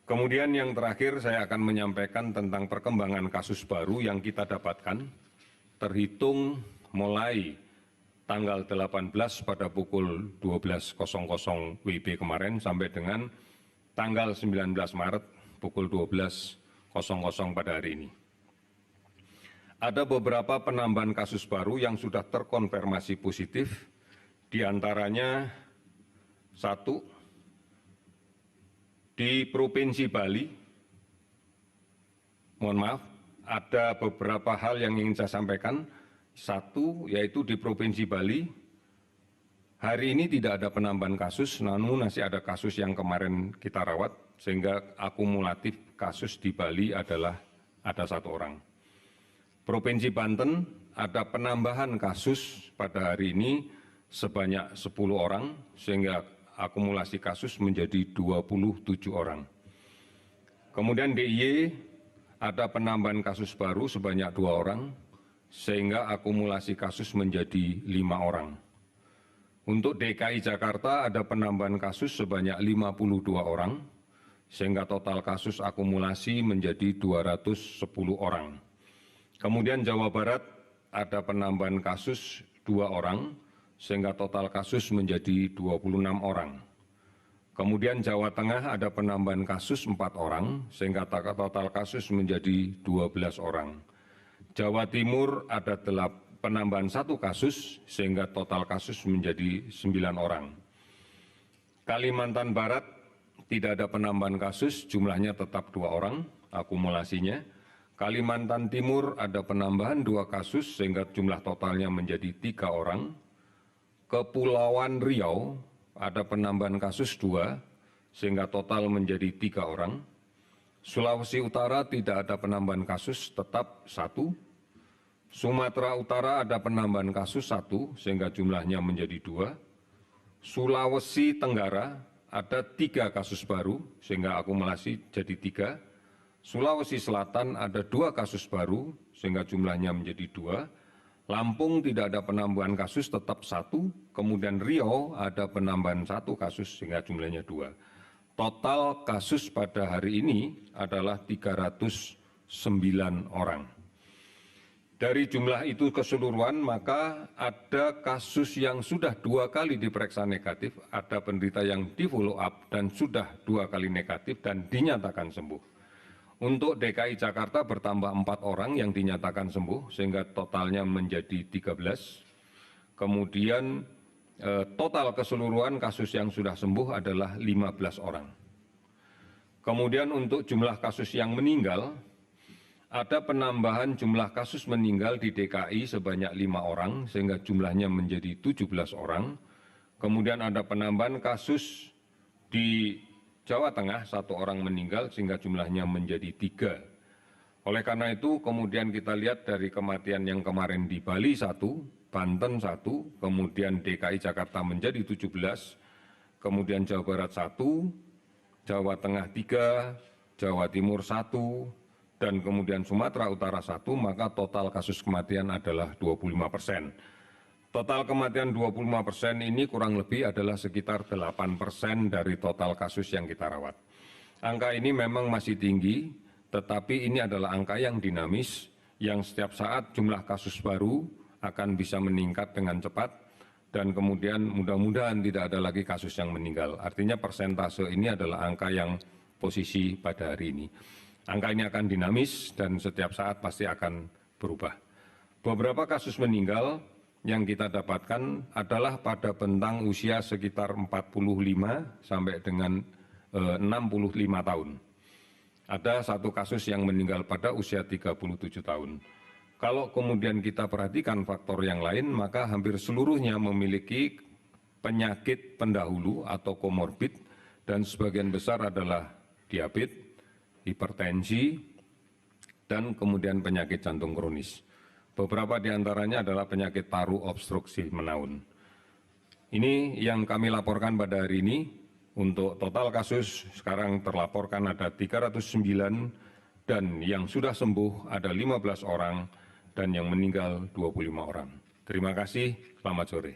Kemudian yang terakhir saya akan menyampaikan tentang perkembangan kasus baru yang kita dapatkan terhitung mulai tanggal 18 pada pukul 12.00 WIB kemarin sampai dengan tanggal 19 Maret pukul 12.00 pada hari ini. Ada beberapa penambahan kasus baru yang sudah terkonfirmasi positif, diantaranya satu, di Provinsi Bali, mohon maaf, ada beberapa hal yang ingin saya sampaikan. Satu, yaitu di Provinsi Bali, hari ini tidak ada penambahan kasus, namun masih ada kasus yang kemarin kita rawat, sehingga akumulatif kasus di Bali adalah ada 1 orang. Provinsi Banten ada penambahan kasus pada hari ini sebanyak 10 orang, sehingga akumulasi kasus menjadi 27 orang. Kemudian DIY ada penambahan kasus baru sebanyak 2 orang, sehingga akumulasi kasus menjadi 5 orang. Untuk DKI Jakarta ada penambahan kasus sebanyak 52 orang, sehingga total kasus akumulasi menjadi 210 orang. Kemudian Jawa Barat ada penambahan kasus 2 orang, sehingga total kasus menjadi 26 orang. Kemudian Jawa Tengah ada penambahan kasus 4 orang, sehingga total kasus menjadi 12 orang. Jawa Timur ada penambahan 1 kasus, sehingga total kasus menjadi 9 orang. Kalimantan Barat tidak ada penambahan kasus, jumlahnya tetap 2 orang akumulasinya. Kalimantan Timur ada penambahan 2 kasus, sehingga jumlah totalnya menjadi 3 orang. Kepulauan Riau ada penambahan kasus 2, sehingga total menjadi 3 orang. Sulawesi Utara tidak ada penambahan kasus, tetap 1. Sumatera Utara ada penambahan kasus 1, sehingga jumlahnya menjadi 2. Sulawesi Tenggara ada 3 kasus baru, sehingga akumulasi jadi 3. Sulawesi Selatan ada 2 kasus baru, sehingga jumlahnya menjadi 2. Lampung tidak ada penambahan kasus, tetap 1. Kemudian Riau ada penambahan 1 kasus, sehingga jumlahnya 2. Total kasus pada hari ini adalah 309 orang. Dari jumlah itu keseluruhan, maka ada kasus yang sudah 2 kali diperiksa negatif, ada penderita yang di follow up dan sudah 2 kali negatif dan dinyatakan sembuh. Untuk DKI Jakarta bertambah 4 orang yang dinyatakan sembuh, sehingga totalnya menjadi 13. Kemudian total keseluruhan kasus yang sudah sembuh adalah 15 orang. Kemudian untuk jumlah kasus yang meninggal, ada penambahan jumlah kasus meninggal di DKI sebanyak 5 orang, sehingga jumlahnya menjadi 17 orang. Kemudian ada penambahan kasus di Jawa Tengah, 1 orang meninggal, sehingga jumlahnya menjadi 3. Oleh karena itu, kemudian kita lihat dari kematian yang kemarin di Bali 1, Banten 1, kemudian DKI Jakarta menjadi 17, kemudian Jawa Barat 1, Jawa Tengah 3, Jawa Timur 1, dan kemudian Sumatera Utara 1, maka total kasus kematian adalah 25%. Total kematian 25% ini kurang lebih adalah sekitar 8% dari total kasus yang kita rawat. Angka ini memang masih tinggi, tetapi ini adalah angka yang dinamis, yang setiap saat jumlah kasus baru akan bisa meningkat dengan cepat, dan kemudian mudah-mudahan tidak ada lagi kasus yang meninggal. Artinya persentase ini adalah angka yang posisi pada hari ini. Angka ini akan dinamis dan setiap saat pasti akan berubah. Beberapa kasus meninggal yang kita dapatkan adalah pada bentang usia sekitar 45 sampai dengan 65 tahun. Ada 1 kasus yang meninggal pada usia 37 tahun. Kalau kemudian kita perhatikan faktor yang lain, maka hampir seluruhnya memiliki penyakit pendahulu atau komorbid, dan sebagian besar adalah diabetes, hipertensi, dan kemudian penyakit jantung kronis. Beberapa di antaranya adalah penyakit paru obstruksi menaun. Ini yang kami laporkan pada hari ini. Untuk total kasus sekarang terlaporkan ada 309, dan yang sudah sembuh ada 15 orang, dan yang meninggal 25 orang. Terima kasih, selamat sore.